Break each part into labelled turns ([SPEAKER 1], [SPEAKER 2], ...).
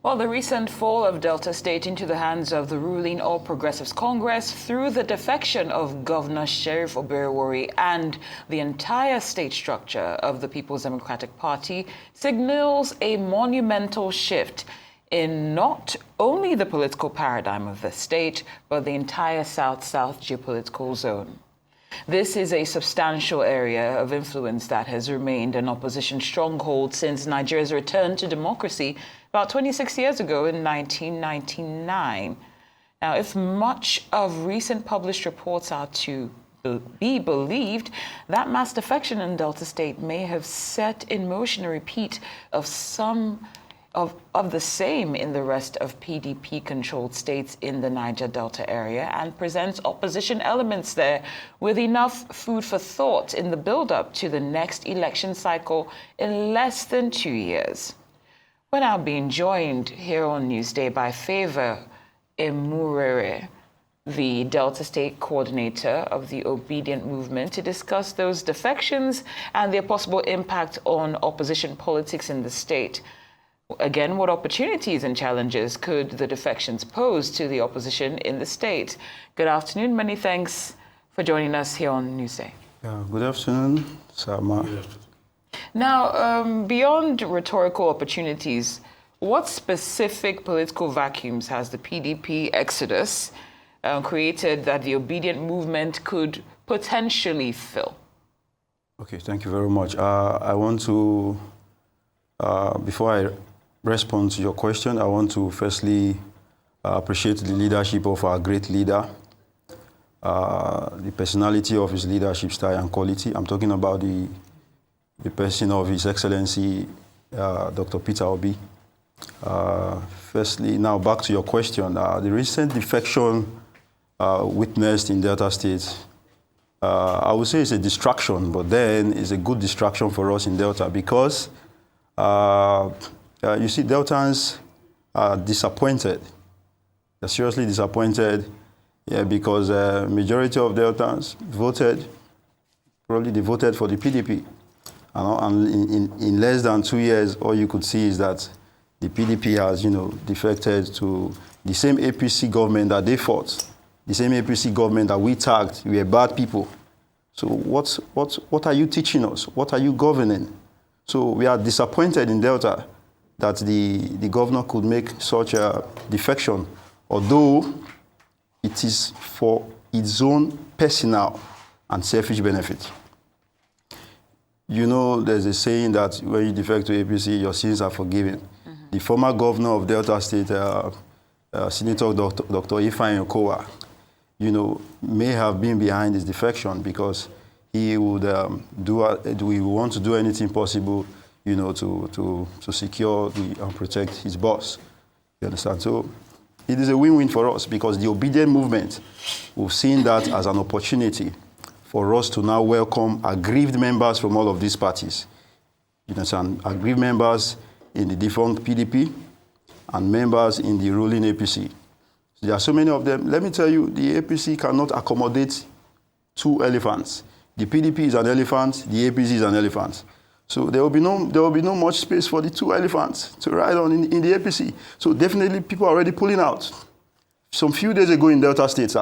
[SPEAKER 1] Well, the recent fall of Delta State into the hands of the ruling All Progressives Congress through the defection of Governor Sheriff Obidient and the entire state structure of the People's Democratic Party signals a monumental shift in not only the political paradigm of the state, but the entire South-South geopolitical zone. This is a substantial area of influence that has remained an opposition stronghold since Nigeria's return to democracy about 26 years ago in 1999. Now, if much of recent published reports are to be believed, that mass defection in Delta State may have set in motion a repeat of some of the same in the rest of PDP-controlled states in the Niger Delta area and presents opposition elements there with enough food for thought in the build-up to the next election cycle in less than 2 years. We're now being joined here on Newsday by Favour, Emerure, the Delta State coordinator of the Obidient movement, to discuss those defections and their possible impact on opposition politics in the state. Again, what opportunities and challenges could the defections pose to the opposition in the state? Good afternoon. Many thanks for joining us here on Newsday.
[SPEAKER 2] Good afternoon, Sama. Good afternoon.
[SPEAKER 1] Now, beyond rhetorical opportunities, what specific political vacuums has the PDP exodus created that the Obidient movement could potentially fill?
[SPEAKER 2] Okay, thank you very much. I want to, before I respond to your question, I want to firstly appreciate the leadership of our great leader, the personality of his leadership style and quality. I'm talking about the person of His Excellency, Dr. Peter Obi. Firstly, now back to your question. The recent defection witnessed in Delta State, I would say it's a distraction, but then it's a good distraction for us in Delta because you see, Deltans are disappointed. They're seriously disappointed because majority of Deltans voted, probably they voted for the PDP. And in less than 2 years, all you could see is that the PDP has, defected to the same APC government that they fought, the same APC government that we tagged. We are bad people. So what are you teaching us? What are you governing? So we are disappointed in Delta that the governor could make such a defection, although it is for its own personal and selfish benefit. There's a saying that when you defect to APC, your sins are forgiven. Mm-hmm. The former governor of Delta State, Senator Dr. Ifeanyi Okowa, may have been behind his defection because he would want to do anything possible, to secure and protect his boss. You understand? So it is a win-win for us because the Obidient movement, we've seen that as an opportunity for us to now welcome aggrieved members from all of these parties. You understand? Aggrieved members in the defunct PDP and members in the ruling APC. So there are so many of them. Let me tell you, the APC cannot accommodate 2 elephants. The PDP is an elephant, the APC is an elephant. So there will be no much space for the 2 elephants to ride on in the APC. So definitely people are already pulling out. Some few days ago in Delta State,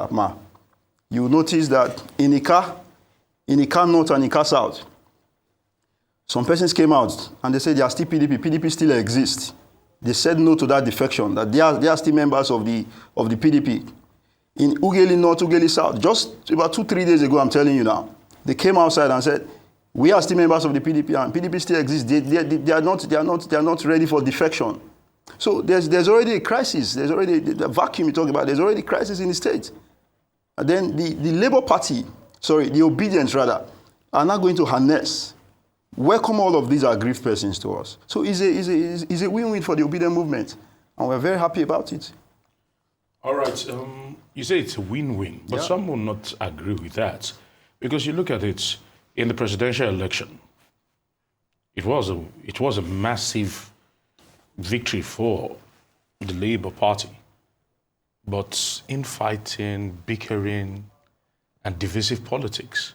[SPEAKER 2] you will notice that in Ika North and Ika South, some persons came out and they said they are still PDP. PDP still exists. They said no to that defection, that they are still members of the PDP. In Ugeli North, Ugeli South, just about 2-3 days ago, I'm telling you now, they came outside and said, we are still members of the PDP and PDP still exists. They are not ready for defection. So there's already a crisis. There's already the vacuum you talk about. There's already a crisis in the state. And then the Labour Party, the Obidient rather, are now going to harness, welcome all of these aggrieved persons to us. So it's a win-win for the Obidient movement, and we're very happy about it.
[SPEAKER 3] All right. You say it's a win-win, but some will not agree with that because you look at it in the presidential election. It was a massive victory for the Labour Party. But infighting, bickering, and divisive politics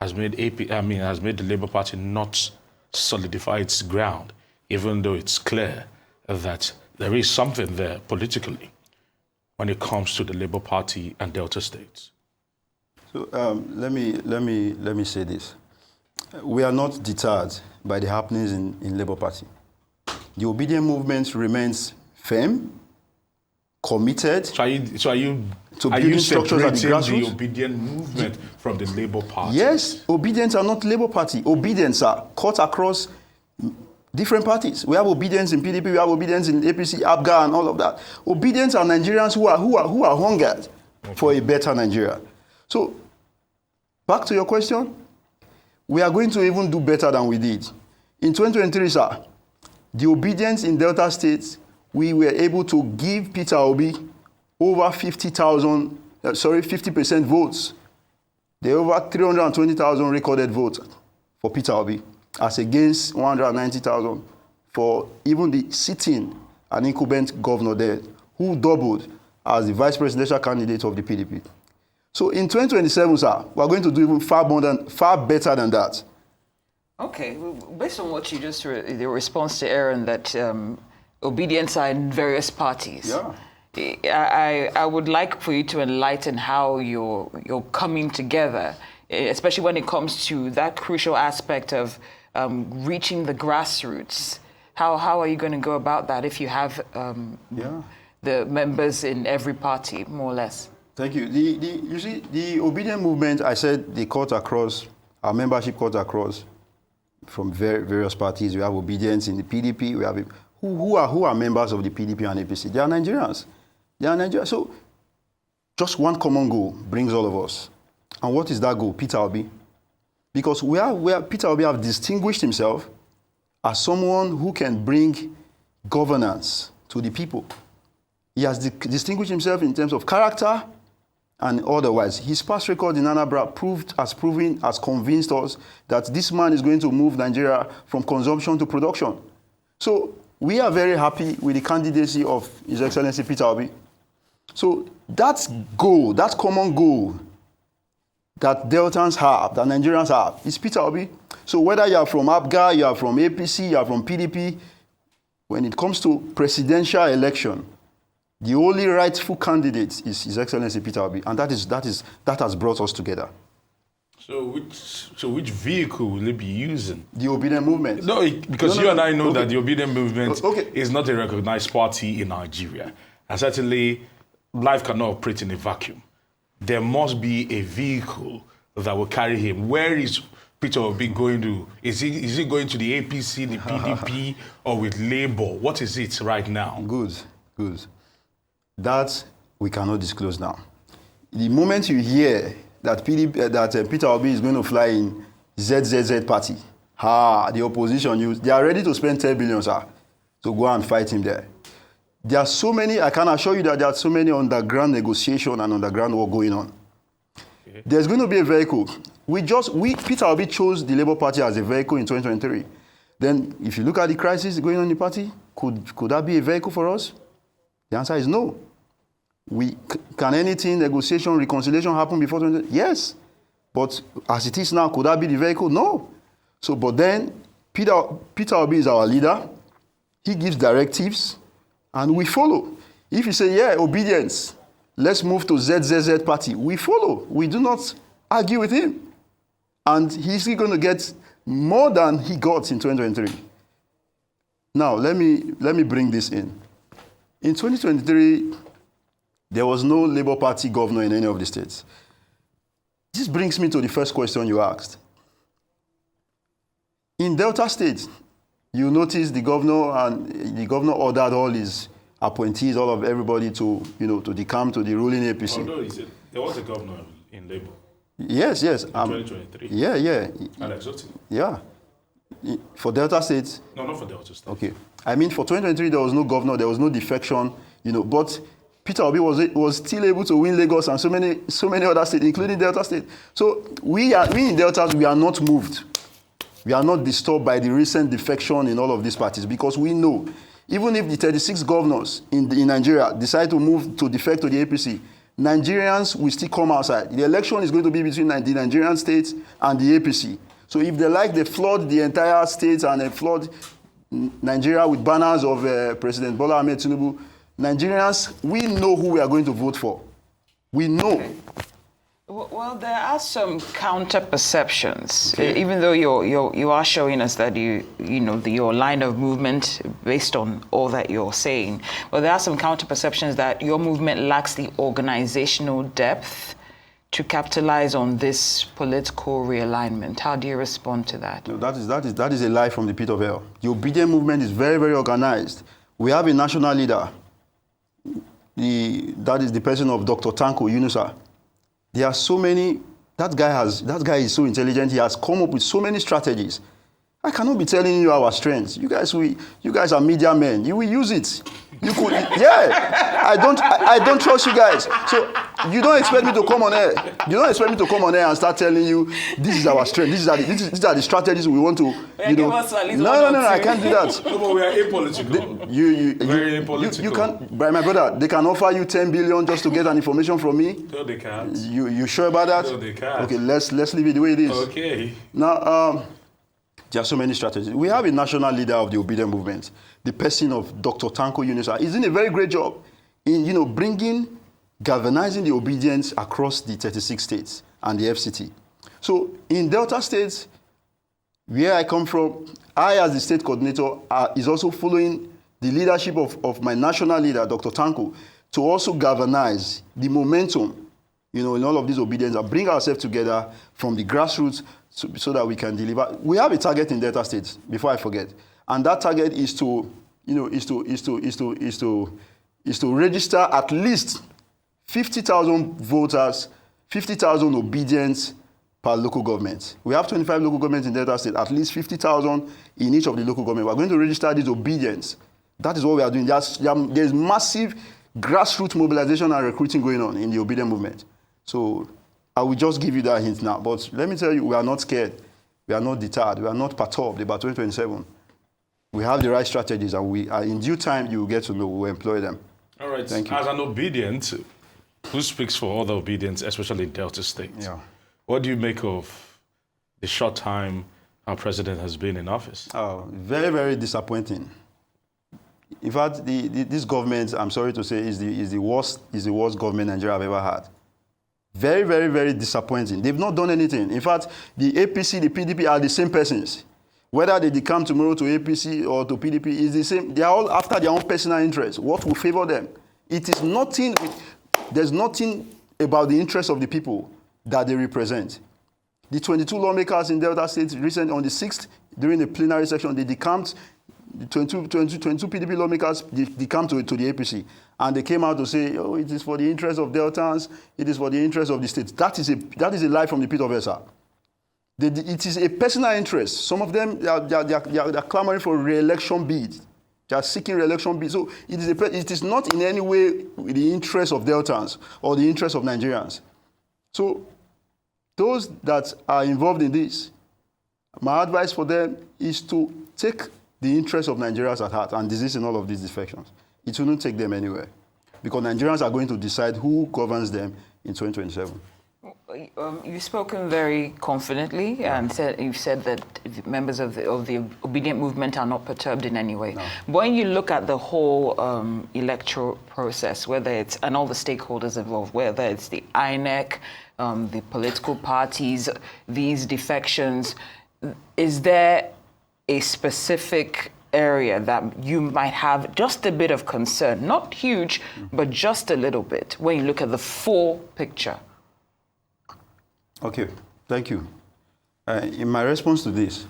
[SPEAKER 3] has made the Labour Party not solidify its ground, even though it's clear that there is something there politically when it comes to the Labour Party and Delta states?
[SPEAKER 2] So let me say this. We are not deterred by the happenings in Labour Party. The Obidient movement remains firm, committed.
[SPEAKER 3] So are you
[SPEAKER 2] structures
[SPEAKER 3] separating the Obidient movement from the Labour Party?
[SPEAKER 2] Yes, Obedients are not Labour Party. Obedients are cut across different parties. We have Obedients in PDP, we have Obedients in APC, ABGA, and all of that. Obedients are Nigerians who are hungered for a better Nigeria. So, back to your question, we are going to even do better than we did. In 2023, sir, the Obedients in Delta States, we were able to give Peter Obi over 50% votes. There are over 320,000 recorded votes for Peter Obi, as against 190,000 for even the sitting and incumbent governor there, who doubled as the vice presidential candidate of the PDP. So in 2027, sir, we're going to do even far better than that.
[SPEAKER 1] Okay, well, based on what you just the response to Aaron that Obedients are in various parties.
[SPEAKER 2] Yeah.
[SPEAKER 1] I would like for you to enlighten how you're coming together, especially when it comes to that crucial aspect of reaching the grassroots. How are you going to go about that if you have the members in every party, more or less?
[SPEAKER 2] Thank you. You see, the Obidient movement, I said, they cut across, our membership cut across from various parties. We have Obedients in the PDP. We have who are members of the PDP and APC. They are Nigerians. So just one common goal brings all of us. And what is that goal? Peter Obi. Because Peter Obi have distinguished himself as someone who can bring governance to the people. He has distinguished himself in terms of character and otherwise. His past record in Anambra has convinced us that this man is going to move Nigeria from consumption to production. So we are very happy with the candidacy of His Excellency Peter Obi. So that goal, that common goal that Deltans have, that Nigerians have, is Peter Obi. So whether you are from ABGA, you are from APC, you are from PDP, when it comes to presidential election, the only rightful candidate is His Excellency Peter Obi, and that has brought us together.
[SPEAKER 3] So which vehicle will it be using?
[SPEAKER 2] The Obidient movement.
[SPEAKER 3] No, because you and I know
[SPEAKER 2] okay.
[SPEAKER 3] that the Obidient movement is not a recognized party in Nigeria. And certainly, life cannot operate in a vacuum. There must be a vehicle that will carry him. Where is Peter Obi going to? Is he going to the APC, the PDP, or with Labour? What is it right now?
[SPEAKER 2] Good. That we cannot disclose now. The moment you hear that Peter Obi is going to fly in ZZZ party, the opposition, they are ready to spend 10 billion, sir, to go and fight him there. There are so many, I can assure you that there are so many underground negotiation and underground work going on. Okay. There's going to be a vehicle. Peter Obi chose the Labour Party as a vehicle in 2023. Then, if you look at the crisis going on in the party, could that be a vehicle for us? The answer is no. Can anything, negotiation, reconciliation happen before 20? Yes. But as it is now, could that be the vehicle? No. So, but then, Peter Obi is our leader. He gives directives, and we follow. If you say, obedience, let's move to ZZZ party, we follow. We do not argue with him. And he's going to get more than he got in 2023. Now, let me bring this in. In 2023, there was no Labour Party governor in any of the states. This brings me to the first question you asked. In Delta State, you notice the governor ordered all his appointees, all of everybody to decamp to the ruling APC.
[SPEAKER 3] Although there was a governor in Labour.
[SPEAKER 2] Yes. In
[SPEAKER 3] 2023.
[SPEAKER 2] Yeah.
[SPEAKER 3] Alex Otti.
[SPEAKER 2] Yeah. For Delta State?
[SPEAKER 3] No, not for Delta State.
[SPEAKER 2] Okay. I mean, for 2023, there was no governor, there was no defection, but Peter Obi was still able to win Lagos and so many other states, including Delta State. So we in Delta, we are not moved. We are not disturbed by the recent defection in all of these parties, because we know, even if the 36 governors in Nigeria decide to move to defect to the APC, Nigerians will still come outside. The election is going to be between the Nigerian states and the APC. So if they like, they flood the entire state and they flood Nigeria with banners of President Bola Ahmed Tinubu, Nigerians, we know who we are going to vote for. We know.
[SPEAKER 1] Okay. Well, there are some counter perceptions, even though you are showing us that your line of movement based on all that you're saying. But there are some counter perceptions that your movement lacks the organizational depth to capitalize on this political realignment. How do you respond to that?
[SPEAKER 2] No, that is a lie from the pit of hell. The Obidient movement is very, very organized. We have a national leader. That is the person of Dr. Tanko Yunusa. There are so many. That guy is so intelligent. He has come up with so many strategies. I cannot be telling you our strengths. You guys are media men. You will use it. You could, yeah. I don't trust you guys. So you don't expect me to come on air. You don't expect me to come on air and start telling you this is our strength. These are the strategies we want to. No, I can't do that.
[SPEAKER 3] No, but we are apolitical. Very apolitical.
[SPEAKER 2] You can't, my brother. They can offer you 10 billion just to get an information from me.
[SPEAKER 3] No, they can't.
[SPEAKER 2] You sure about that?
[SPEAKER 3] No, they can't.
[SPEAKER 2] Okay, let's leave it the way it is.
[SPEAKER 3] Okay.
[SPEAKER 2] Now, there are so many strategies. We have a national leader of the Obidient movement, the person of Dr. Tanko Yunusa. He's doing a very great job in, galvanizing the obedience across the 36 states and the FCT. So in Delta states, where I come from, I, as the state coordinator, is also following the leadership of my national leader, Dr. Tanko, to also galvanize the momentum, in all of these obedience and bring ourselves together from the grassroots so that we can deliver. We have a target in Delta states, before I forget. And that target is to register at least 50,000 voters, 50,000 obedience per local government. We have 25 local governments in Delta State, at least 50,000 in each of the local governments. We're going to register these obedience. That is what we are doing. There's massive grassroots mobilization and recruiting going on in the Obidient movement. So I will just give you that hint now. But let me tell you, we are not scared. We are not deterred. We are not perturbed about 2027. We have the right strategies, and in due time, you will get to know. We will employ them.
[SPEAKER 3] All right.
[SPEAKER 2] Thank you.
[SPEAKER 3] As an Obidient, who speaks for all the Obedients, especially in Delta State? Yeah. What do you make of the short time our president has been in office?
[SPEAKER 2] Oh, very, very disappointing. In fact, this government, I'm sorry to say, is the worst government Nigeria have ever had. Very, very, very disappointing. They've not done anything. In fact, the APC, the PDP are the same persons. Whether they come tomorrow to APC or to PDP is the same. They are all after their own personal interests. What will favor them? It is nothing. There's nothing about the interests of the people that they represent. The 22 lawmakers in Delta State recently on the 6th, during the plenary session, they decamped. The 22 PDP lawmakers decamped to the APC. And they came out to say, oh, it is for the interest of Deltans, it is for the interest of the state. That is a lie from the pit of hell, sir. It is a personal interest. Some of them, they are clamoring for re-election bids. They are seeking re-election bids. So it is not in any way the interest of Deltans or the interest of Nigerians. So those that are involved in this, my advice for them is to take the interest of Nigerians at heart and desist in all of these defections. It will not take them anywhere, because Nigerians are going to decide who governs them in 2027.
[SPEAKER 1] You've spoken very confidently, and you've said that members of the Obidient movement are not perturbed in any way. No. When you look at the whole electoral process, and all the stakeholders involved, whether it's the INEC, the political parties, these defections, is there a specific area that you might have just a bit of concern, not huge, but just a little bit, when you look at the full picture?
[SPEAKER 2] Okay, thank you. In my response to this,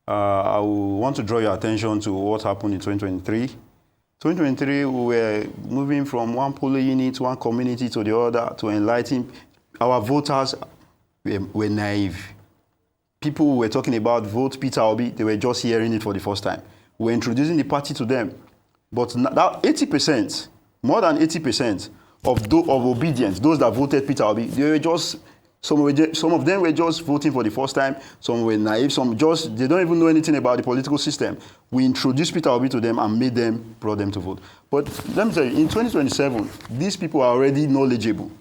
[SPEAKER 2] I want to draw your attention to what happened in 2023. 2023, we were moving from one polling unit, one community to the other to enlighten. Our voters were naive. People were talking about vote Peter Obi, they were just hearing it for the first time. We were introducing the party to them. But now 80%, more than 80% of obedience, those that voted Peter Obi, they were just, some of them were just voting for the first time, some were naive, they don't even know anything about the political system. We introduced Peter Obi to them and brought them to vote. But let me tell you, in 2027, these people are already knowledgeable.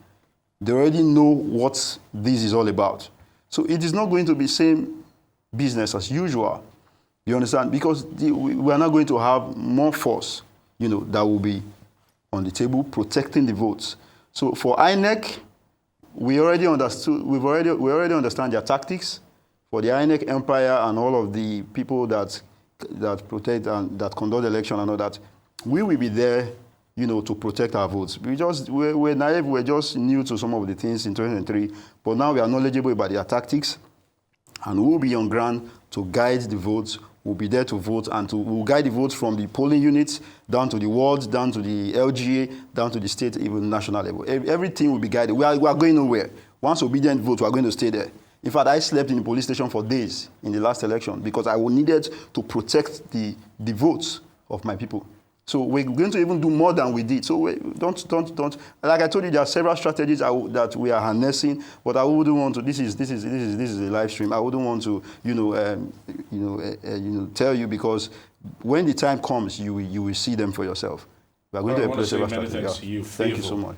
[SPEAKER 2] They already know what this is all about. So it is not going to be same business as usual. You understand? Because we are not going to have more force, that will be on the table protecting the votes. So for INEC, we already understand their tactics. For the INEC empire and all of the people that protect and that conduct the election and all that, we will be there, to protect our votes. We're naive, we're just new to some of the things in 2023, but now we are knowledgeable about their tactics, and we'll be on ground to guide the votes. We'll be there to vote, and we'll guide the votes from the polling units down to the wards, down to the LGA, down to the state, even national level. Everything will be guided. We are going nowhere. Once Obidient vote, we are going to stay there. In fact, I slept in the police station for days in the last election because I needed to protect the votes of my people. So we're going to even do more than we did. So don't. Like I told you, there are several strategies that we are harnessing, but I wouldn't want to. This is a live stream. I wouldn't want to, tell you, because when the time comes, you will see them for yourself. We are going to employ several strategies. Thank you so much.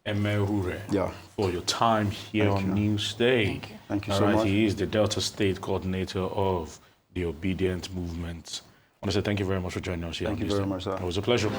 [SPEAKER 3] Emerure, for your time here on Newsday.
[SPEAKER 2] Thank you so much.
[SPEAKER 3] He is the Delta State Coordinator of the Obidient Movement. I want to say thank you very much for joining us here.
[SPEAKER 2] Thank you very much, sir.
[SPEAKER 3] It was a pleasure.